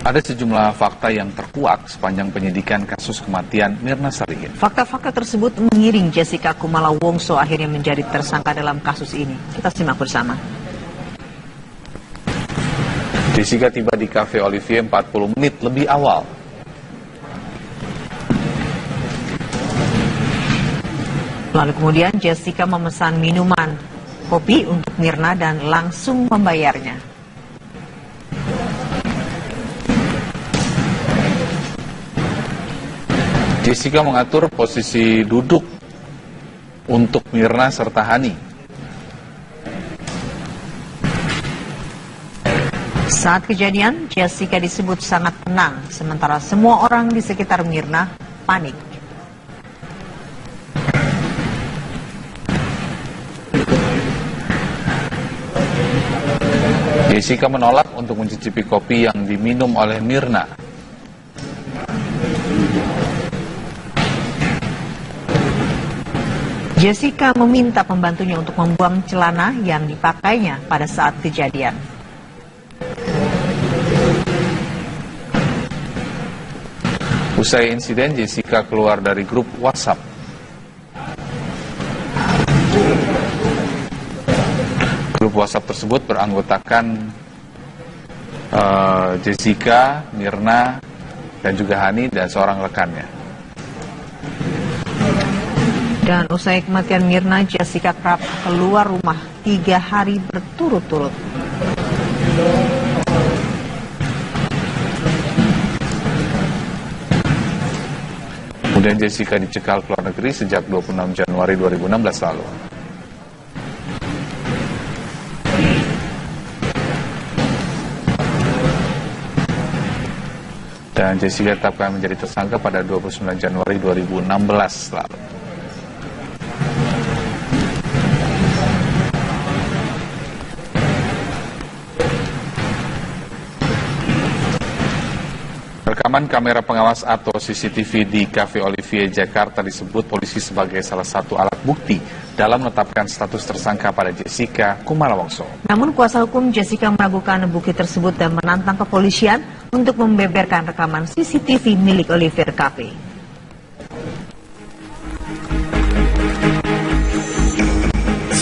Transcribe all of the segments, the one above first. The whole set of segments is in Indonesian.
Ada sejumlah fakta yang terkuak sepanjang penyidikan kasus kematian Mirna Salihin. Fakta-fakta tersebut mengiring Jessica Kumala Wongso akhirnya menjadi tersangka dalam kasus ini. Kita simak bersama. Jessica tiba di Cafe Olivier 40 menit lebih awal. Lalu kemudian Jessica memesan minuman kopi untuk Mirna dan langsung membayarnya. Jessica mengatur posisi duduk untuk Mirna serta Hani. Saat kejadian, Jessica disebut sangat tenang, sementara semua orang di sekitar Mirna panik. Jessica menolak untuk mencicipi kopi yang diminum oleh Mirna. Jessica meminta pembantunya untuk membuang celana yang dipakainya pada saat kejadian. Usai insiden, Jessica keluar dari grup WhatsApp. Grup WhatsApp tersebut beranggotakan Jessica, Mirna, dan juga Hani dan seorang rekannya. Dan usai kematian Mirna, Jessica kerap keluar rumah 3 hari berturut-turut. Kemudian Jessica dicekal ke luar negeri sejak 26 Januari 2016 lalu. Dan Jessica ditetapkan menjadi tersangka pada 29 Januari 2016 lalu. Rekaman kamera pengawas atau CCTV di Cafe Olivier Jakarta disebut polisi sebagai salah satu alat bukti dalam menetapkan status tersangka pada Jessica Kumala Wongso. Namun kuasa hukum Jessica meragukan bukti tersebut dan menantang kepolisian untuk membeberkan rekaman CCTV milik Olivier Cafe.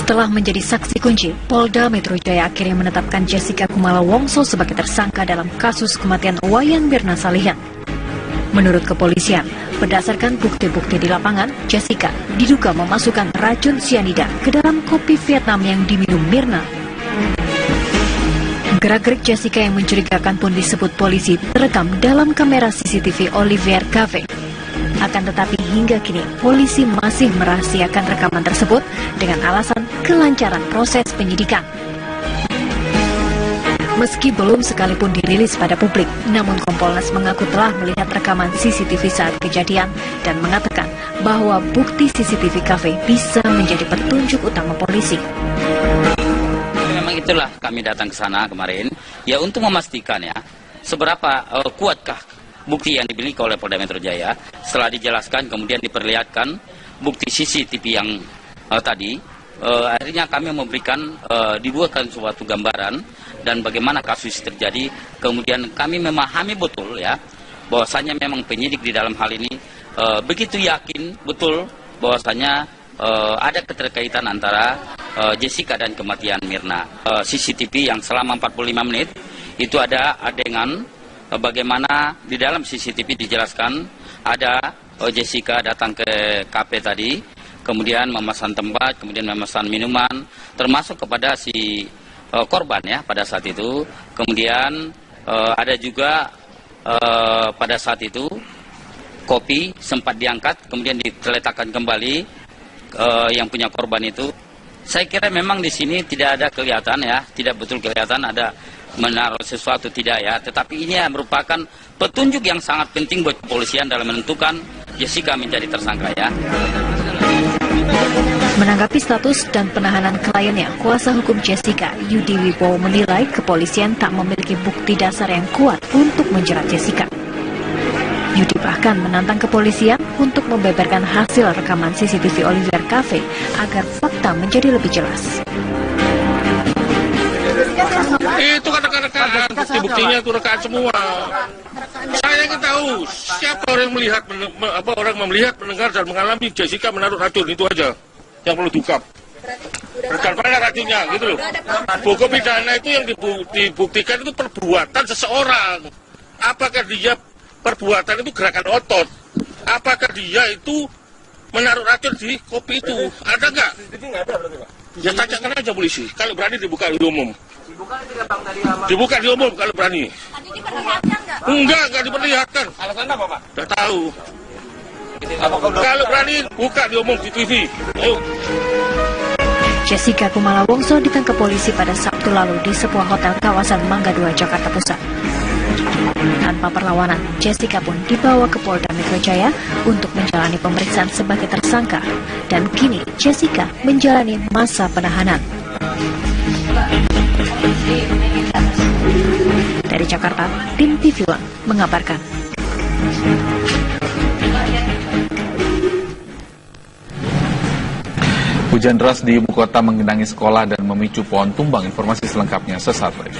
Setelah menjadi saksi kunci, Polda Metro Jaya akhirnya menetapkan Jessica Kumala Wongso sebagai tersangka dalam kasus kematian Wayan Mirna Salihin. Menurut kepolisian, berdasarkan bukti-bukti di lapangan, Jessica diduga memasukkan racun sianida ke dalam kopi Vietnam yang diminum Mirna. Gerak-gerik Jessica yang mencurigakan pun disebut polisi terekam dalam kamera CCTV Olivier Cafe. Akan tetapi hingga kini polisi masih merahasiakan rekaman tersebut dengan alasan kelancaran proses penyidikan. Meski belum sekalipun dirilis pada publik, namun Kompolnas mengaku telah melihat rekaman CCTV saat kejadian dan mengatakan bahwa bukti CCTV Cafe bisa menjadi petunjuk utama polisi. Memang itulah kami datang ke sana kemarin, ya untuk memastikan ya seberapa kuatkah bukti yang dimiliki oleh Polda Metro Jaya. Setelah dijelaskan kemudian diperlihatkan bukti CCTV yang tadi, akhirnya kami memberikan dibuatkan suatu gambaran dan bagaimana kasus terjadi. Kemudian kami memahami betul ya bahwasanya memang penyidik di dalam hal ini begitu yakin betul bahwasanya ada keterkaitan antara Jessica dan kematian Mirna. CCTV yang selama 45 menit itu ada adegan bagaimana di dalam CCTV dijelaskan ada Jessica datang ke kafe tadi, kemudian memesan tempat, kemudian memesan minuman, termasuk kepada si korban ya pada saat itu. Kemudian ada juga pada saat itu kopi sempat diangkat, kemudian diletakkan kembali yang punya korban itu. Saya kira memang di sini tidak ada kelihatan ya, tidak betul kelihatan ada menaruh sesuatu tidak ya, tetapi ini merupakan petunjuk yang sangat penting buat kepolisian dalam menentukan Jessica menjadi tersangka ya. Menanggapi status dan penahanan kliennya, kuasa hukum Jessica, Yudi Wibowo menilai kepolisian tak memiliki bukti dasar yang kuat untuk menjerat Jessica. Yudi bahkan menantang kepolisian untuk membeberkan hasil rekaman CCTV Olivier Cafe agar fakta menjadi lebih jelas. Itu kata-kata rekaan, bukti-buktinya itu rekaan semua. Saya ingin tahu siapa orang yang melihat, orang melihat, mendengar dan mengalami Jessica menaruh racun, itu aja yang perlu diungkap. Dan mana racunnya, gitu loh. Hukum pidana itu yang dibuktikan itu perbuatan seseorang. Apakah dia perbuatan itu gerakan otot? Apakah dia itu menaruh racun di kopi itu? Ada nggak? Ya tanyakan aja polisi. Kalau berani dibuka di umum. Dibuka di umum kalau berani. Enggak diperlihatkan. Alasannya apa, Pak? Udah tahu. Kalau berani buka di umum di TV. Ayo. Jessica Kumala Wongso ditangkap polisi pada Sabtu lalu di sebuah hotel kawasan Mangga 2, Jakarta Pusat. Tanpa perlawanan, Jessica pun dibawa ke Polda Metro Jaya untuk menjalani pemeriksaan sebagai tersangka. Dan kini Jessica menjalani masa penahanan. Dari Jakarta, tim TV One mengabarkan. Hujan deras di ibu kota menggenangi sekolah dan memicu pohon tumbang. Informasi selengkapnya sesaat lagi.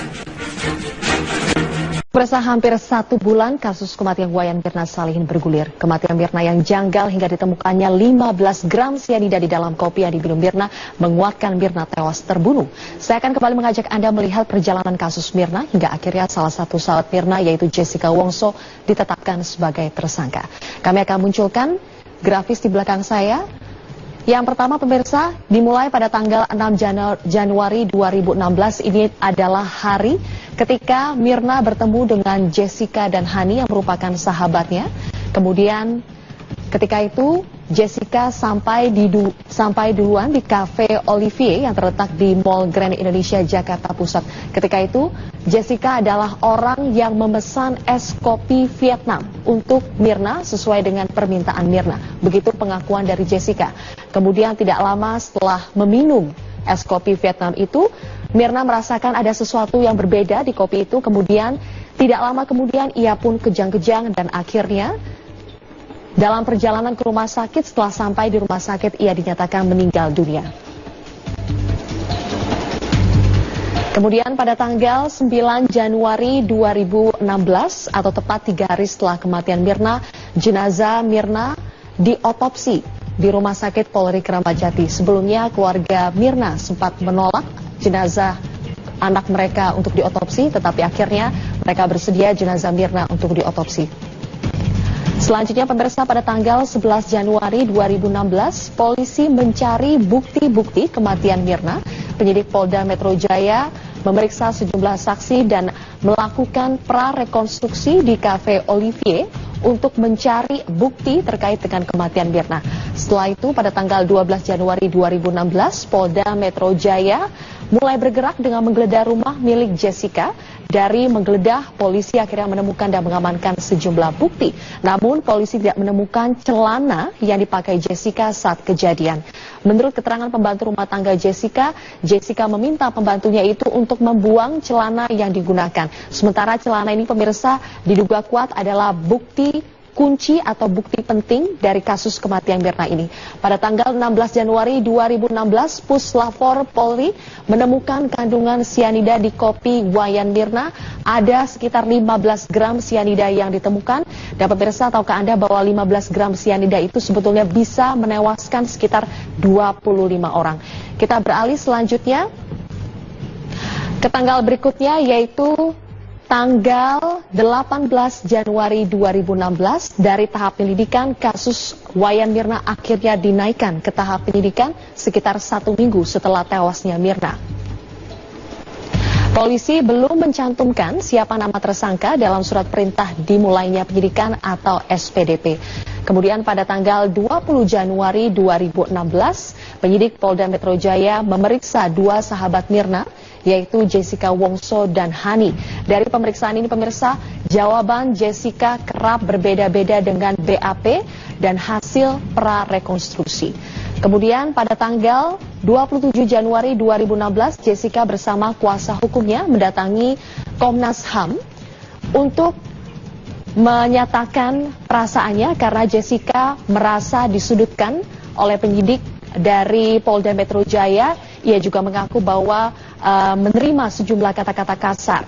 Bersama hampir 1 bulan, kasus kematian Wayan Mirna Salihin bergulir. Kematian Mirna yang janggal hingga ditemukannya 15 gram sianida di dalam kopi yang diminum Mirna menguatkan Mirna tewas terbunuh. Saya akan kembali mengajak Anda melihat perjalanan kasus Mirna hingga akhirnya salah satu sahabat Mirna yaitu Jessica Wongso ditetapkan sebagai tersangka. Kami akan munculkan grafis di belakang saya. Yang pertama pemirsa, dimulai pada tanggal 6 Januari 2016, ini adalah hari ketika Mirna bertemu dengan Jessica dan Hani yang merupakan sahabatnya. Kemudian ketika itu Jessica sampai duluan di Cafe Olivier yang terletak di Mall Grand Indonesia, Jakarta Pusat. Ketika itu Jessica adalah orang yang memesan es kopi Vietnam untuk Mirna sesuai dengan permintaan Mirna. Begitu pengakuan dari Jessica. Kemudian tidak lama setelah meminum es kopi Vietnam itu, Mirna merasakan ada sesuatu yang berbeda di kopi itu. Kemudian tidak lama kemudian ia pun kejang-kejang dan akhirnya dalam perjalanan ke rumah sakit, setelah sampai di rumah sakit ia dinyatakan meninggal dunia. Kemudian pada tanggal 9 Januari 2016 atau tepat 3 hari setelah kematian Mirna, jenazah Mirna diotopsi di Rumah Sakit Polri Kramat Jati. Sebelumnya keluarga Mirna sempat menolak jenazah anak mereka untuk diotopsi, tetapi akhirnya mereka bersedia jenazah Mirna untuk diotopsi. Selanjutnya pemirsa, pada tanggal 11 Januari 2016, polisi mencari bukti-bukti kematian Mirna. Penyidik Polda Metro Jaya memeriksa sejumlah saksi dan melakukan prarekonstruksi di Cafe Olivier untuk mencari bukti terkait dengan kematian Mirna. Setelah itu pada tanggal 12 Januari 2016, Polda Metro Jaya mulai bergerak dengan menggeledah rumah milik Jessica. Dari menggeledah, polisi akhirnya menemukan dan mengamankan sejumlah bukti. Namun polisi tidak menemukan celana yang dipakai Jessica saat kejadian. Menurut keterangan pembantu rumah tangga Jessica, Jessica meminta pembantunya itu untuk membuang celana yang digunakan. Sementara celana ini pemirsa diduga kuat adalah bukti kunci atau bukti penting dari kasus kematian Mirna ini. Pada tanggal 16 Januari 2016, Puslapor Polri menemukan kandungan sianida di kopi Wayan Mirna. Ada sekitar 15 gram sianida yang ditemukan. Dan pemirsa, tahukah Anda bahwa 15 gram sianida itu sebetulnya bisa menewaskan sekitar 25 orang. Kita beralih selanjutnya ke tanggal berikutnya, yaitu tanggal 18 Januari 2016, dari tahap penyelidikan kasus Wayan Mirna akhirnya dinaikkan ke tahap penyidikan sekitar 1 minggu setelah tewasnya Mirna. Polisi belum mencantumkan siapa nama tersangka dalam surat perintah dimulainya penyidikan atau SPDP. Kemudian pada tanggal 20 Januari 2016, penyidik Polda Metro Jaya memeriksa 2 sahabat Mirna, yaitu Jessica Wongso dan Hani. Dari pemeriksaan ini pemirsa, jawaban Jessica kerap berbeda-beda dengan BAP dan hasil prarekonstruksi. Kemudian pada tanggal 27 Januari 2016, Jessica bersama kuasa hukumnya mendatangi Komnas HAM untuk menyatakan perasaannya karena Jessica merasa disudutkan oleh penyidik dari Polda Metro Jaya. Ia juga mengaku bahwa menerima sejumlah kata-kata kasar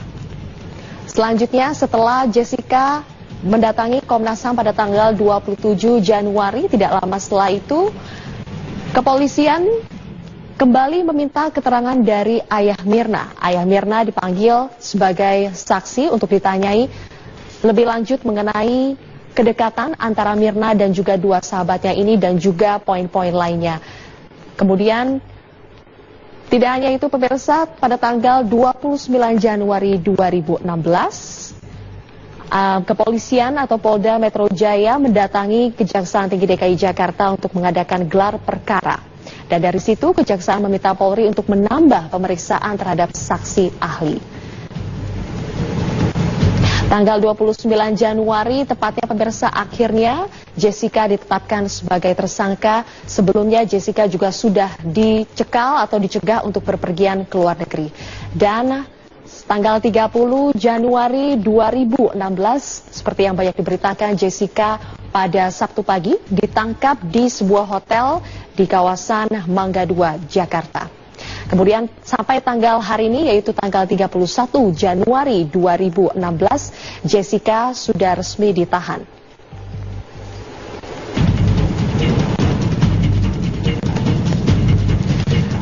Selanjutnya, setelah Jessica mendatangi Komnas HAM pada tanggal 27 Januari, tidak lama setelah itu, kepolisian kembali meminta keterangan dari ayah Mirna. Ayah Mirna dipanggil sebagai saksi untuk ditanyai lebih lanjut mengenai kedekatan antara Mirna dan juga dua sahabatnya ini dan juga poin-poin lainnya. Kemudian tidak hanya itu pemirsa, pada tanggal 29 Januari 2016, kepolisian atau Polda Metro Jaya mendatangi Kejaksaan Tinggi DKI Jakarta untuk mengadakan gelar perkara. Dan dari situ Kejaksaan meminta Polri untuk menambah pemeriksaan terhadap saksi ahli. Tanggal 29 Januari, tepatnya pemirsa, akhirnya Jessica ditetapkan sebagai tersangka. Sebelumnya Jessica juga sudah dicekal atau dicegah untuk berpergian ke luar negeri. Dan tanggal 30 Januari 2016, seperti yang banyak diberitakan, Jessica pada Sabtu pagi ditangkap di sebuah hotel di kawasan Mangga 2, Jakarta. Kemudian sampai tanggal hari ini, yaitu tanggal 31 Januari 2016, Jessica sudah resmi ditahan.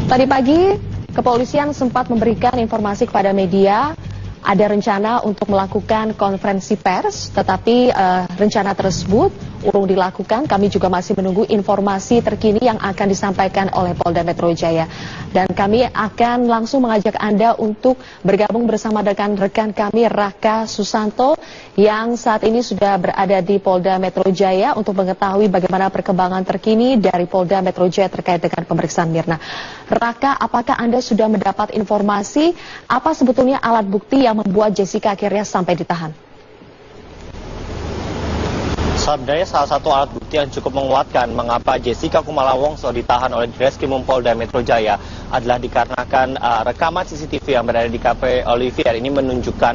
Tadi pagi, kepolisian sempat memberikan informasi kepada media ada rencana untuk melakukan konferensi pers, tetapi rencana tersebut urung dilakukan. Kami juga masih menunggu informasi terkini yang akan disampaikan oleh Polda Metro Jaya. Dan kami akan langsung mengajak Anda untuk bergabung bersama dengan rekan kami Raka Susanto yang saat ini sudah berada di Polda Metro Jaya untuk mengetahui bagaimana perkembangan terkini dari Polda Metro Jaya terkait dengan pemeriksaan Mirna. Raka, apakah Anda sudah mendapat informasi apa sebetulnya alat bukti yang membuat Jessica akhirnya sampai ditahan? Sebenarnya salah satu alat bukti yang cukup menguatkan mengapa Jessica Kumala Wongso ditahan oleh Ditreskrimum Polda Metro Jaya adalah dikarenakan rekaman CCTV yang berada di Cafe Olivier ini menunjukkan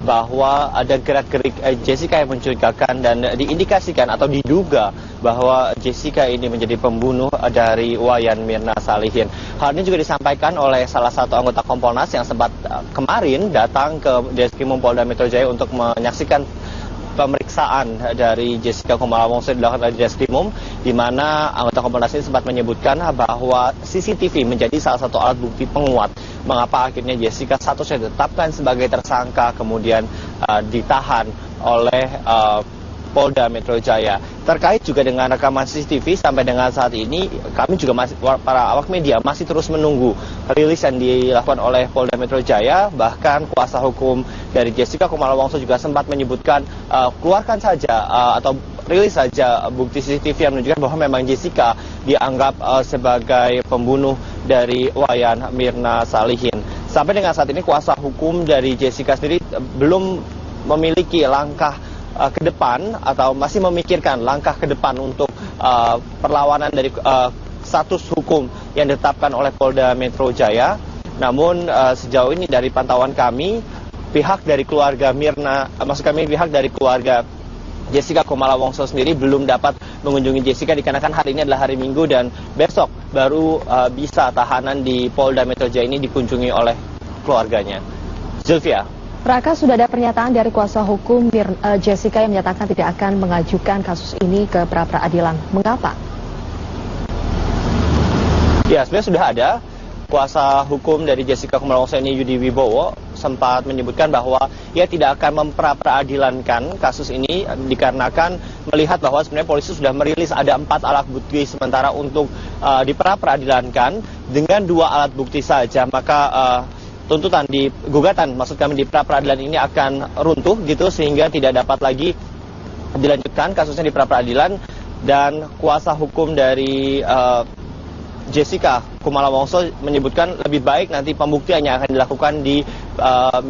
bahwa ada gerak-gerik Jessica yang mencurigakan dan diindikasikan atau diduga bahwa Jessica ini menjadi pembunuh dari Wayan Mirna Salihin. Hal ini juga disampaikan oleh salah satu anggota Kompolnas yang sempat kemarin datang ke Ditreskrimum Polda Metro Jaya untuk menyaksikan pemeriksaan dari Jessica Kumala Wongso dilakukan oleh Ditreskrimum, di mana anggota Kompolnas ini sempat menyebutkan bahwa CCTV menjadi salah satu alat bukti penguat mengapa akhirnya Jessica statusnya ditetapkan sebagai tersangka kemudian ditahan oleh Polda Metro Jaya. Terkait juga dengan rekaman CCTV sampai dengan saat ini kami juga masih, para awak media masih terus menunggu rilis yang dilakukan oleh Polda Metro Jaya. Bahkan kuasa hukum dari Jessica Kumala Wongso juga sempat menyebutkan keluarkan saja atau rilis saja bukti CCTV yang menunjukkan bahwa memang Jessica dianggap sebagai pembunuh dari Wayan Mirna Salihin. Sampai dengan saat ini kuasa hukum dari Jessica sendiri belum memiliki langkah ke depan atau masih memikirkan langkah ke depan untuk perlawanan dari status hukum yang ditetapkan oleh Polda Metro Jaya. Namun sejauh ini dari pantauan kami, pihak dari keluarga Mirna, maksud kami pihak dari keluarga Jessica Kumala Wongso sendiri belum dapat mengunjungi Jessica dikarenakan hari ini adalah hari Minggu dan besok baru bisa tahanan di Polda Metro Jaya ini dikunjungi oleh keluarganya. Zulfia. Raka, sudah ada pernyataan dari kuasa hukum Jessica yang menyatakan tidak akan mengajukan kasus ini ke pra-peradilan. Mengapa? Ya, sebenarnya sudah ada. Kuasa hukum dari Jessica Kumala Wongso ini, Yudi Wibowo, sempat menyebutkan bahwa ia tidak akan mempra-peradilankan kasus ini dikarenakan melihat bahwa sebenarnya polisi sudah merilis ada 4 alat bukti, sementara untuk dipra-peradilankan dengan 2 alat bukti saja, maka tuntutan di gugatan, maksud kami di pra-peradilan ini akan runtuh gitu, sehingga tidak dapat lagi dilanjutkan kasusnya di pra-peradilan. Dan kuasa hukum dari Jessica Kumala Wongso menyebutkan lebih baik nanti pembuktiannya akan dilakukan di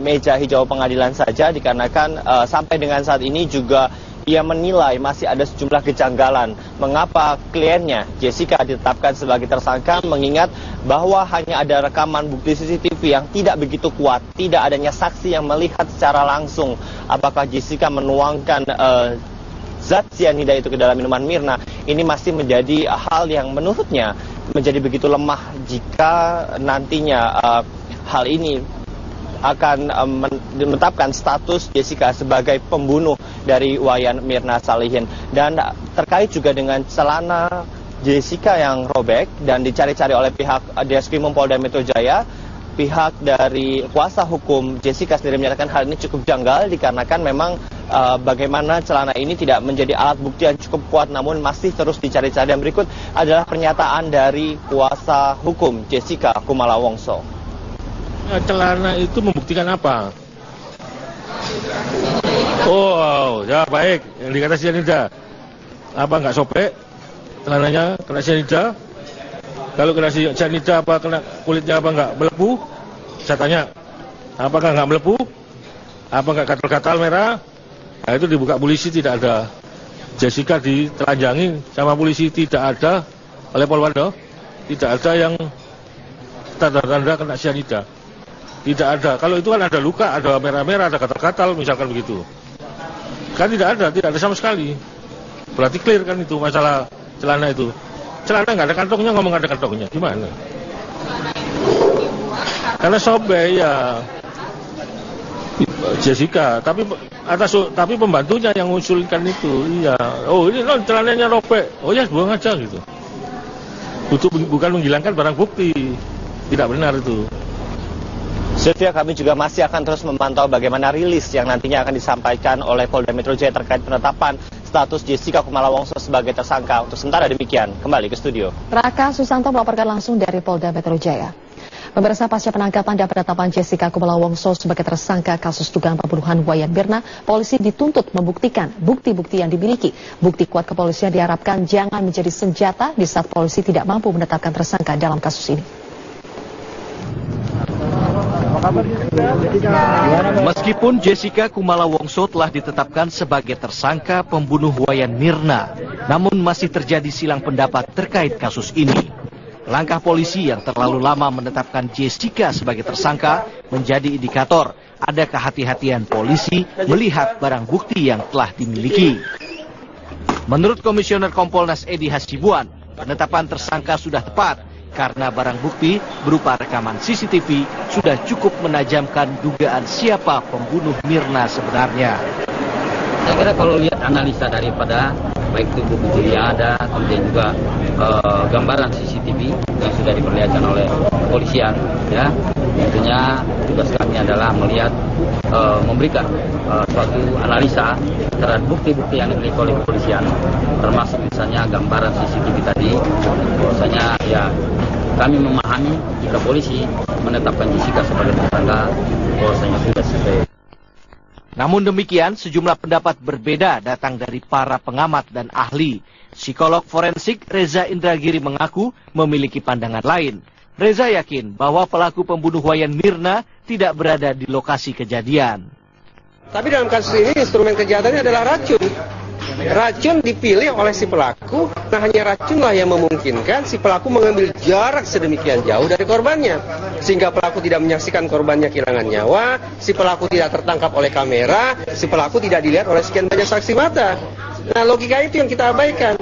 meja hijau pengadilan saja, dikarenakan sampai dengan saat ini juga ia menilai masih ada sejumlah kejanggalan mengapa kliennya Jessica ditetapkan sebagai tersangka, mengingat bahwa hanya ada rekaman bukti CCTV yang tidak begitu kuat, tidak adanya saksi yang melihat secara langsung apakah Jessica menuangkan zat cyanida itu ke dalam minuman Mirna. Ini masih menjadi hal yang menurutnya menjadi begitu lemah jika nantinya hal ini akan menetapkan status Jessica sebagai pembunuh dari Wayan Mirna Salihin. Dan terkait juga dengan celana Jessica yang robek dan dicari-cari oleh pihak Ditreskrimum Polda Metro Jaya, pihak dari kuasa hukum Jessica sendiri menyatakan hal ini cukup janggal dikarenakan memang bagaimana celana ini tidak menjadi alat bukti yang cukup kuat namun masih terus dicari-cari. Dan berikut adalah pernyataan dari kuasa hukum Jessica Kumala Wongso. Celana itu membuktikan apa? Oh, ya baik. Yang dikata cyanida. Apa nggak sobek? Celananya kena cyanida? Kalau kena cyanida apa kena kulitnya apa nggak melepuh? Saya tanya, apakah nggak melepuh? Apa nggak gatal-gatal merah? Nah itu dibuka polisi tidak ada. Jessica ditelanjangi sama polisi tidak ada oleh Polwando. Tidak ada yang tanda-tanda kena cyanida. Tidak ada. Kalau itu kan ada luka, ada merah-merah, ada gatal-gatal misalkan begitu. Kan tidak ada sama sekali. Berarti clear kan itu masalah celana itu. Celana nggak ada kantongnya, ngomong ada kantongnya, gimana? Karena sobek ya Jessica, tapi pembantunya yang mengusulkan itu, iya. Oh ini non celananya robek, oh ya buang aja gitu. Bukan menghilangkan barang bukti, tidak benar itu. Sylvia, kami juga masih akan terus memantau bagaimana rilis yang nantinya akan disampaikan oleh Polda Metro Jaya terkait penetapan status Jessica Kumala Wongso sebagai tersangka. Untuk sementara demikian, kembali ke studio. Raka Susanto melaporkan langsung dari Polda Metro Jaya. Pemirsa, pasca penangkapan dan penetapan Jessica Kumala Wongso sebagai tersangka kasus dugaan pembunuhan Wayan Mirna, polisi dituntut membuktikan bukti-bukti yang dimiliki. Bukti kuat kepolisian diharapkan jangan menjadi senjata di saat polisi tidak mampu menetapkan tersangka dalam kasus ini. Meskipun Jessica Kumala Wongso telah ditetapkan sebagai tersangka pembunuh Wayan Mirna, namun masih terjadi silang pendapat terkait kasus ini. Langkah polisi yang terlalu lama menetapkan Jessica sebagai tersangka menjadi indikator ada kehati-hatian polisi melihat barang bukti yang telah dimiliki. Menurut Komisioner Kompolnas Edi Hasibuan, penetapan tersangka sudah tepat karena barang bukti berupa rekaman CCTV sudah cukup menajamkan dugaan siapa pembunuh Mirna sebenarnya. Saya kira kalau lihat analisa daripada baik itu bukti yang ada, kemudian juga gambaran CCTV yang sudah diperlihatkan oleh kepolisian, ya tentunya tugas kami adalah melihat memberikan suatu analisa terhadap bukti-bukti yang dimiliki oleh kepolisian, termasuk misalnya gambaran CCTV tadi, bahwasanya ya kami memahami jika polisi menetapkan Jessica sebagai tersangka, bahwasanya sudah selesai. Namun demikian, sejumlah pendapat berbeda datang dari para pengamat dan ahli. Psikolog forensik Reza Indragiri mengaku memiliki pandangan lain. Reza yakin bahwa pelaku pembunuh Wayan Mirna tidak berada di lokasi kejadian. Tapi dalam kasus ini instrumen kejahatannya adalah racun. Racun dipilih oleh si pelaku, nah hanya racunlah yang memungkinkan si pelaku mengambil jarak sedemikian jauh dari korbannya. Sehingga pelaku tidak menyaksikan korbannya kehilangan nyawa, si pelaku tidak tertangkap oleh kamera, si pelaku tidak dilihat oleh sekian banyak saksi mata. Nah logika itu yang kita abaikan.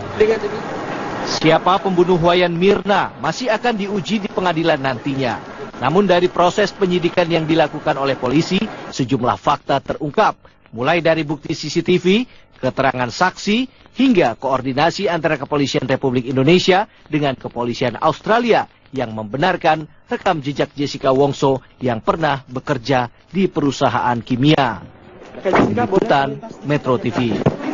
Siapa pembunuh Wayan Mirna masih akan diuji di pengadilan nantinya. Namun dari proses penyidikan yang dilakukan oleh polisi, sejumlah fakta terungkap. Mulai dari bukti CCTV, keterangan saksi, hingga koordinasi antara Kepolisian Republik Indonesia dengan Kepolisian Australia yang membenarkan rekam jejak Jessica Wongso yang pernah bekerja di perusahaan kimia. Liputan Metro TV.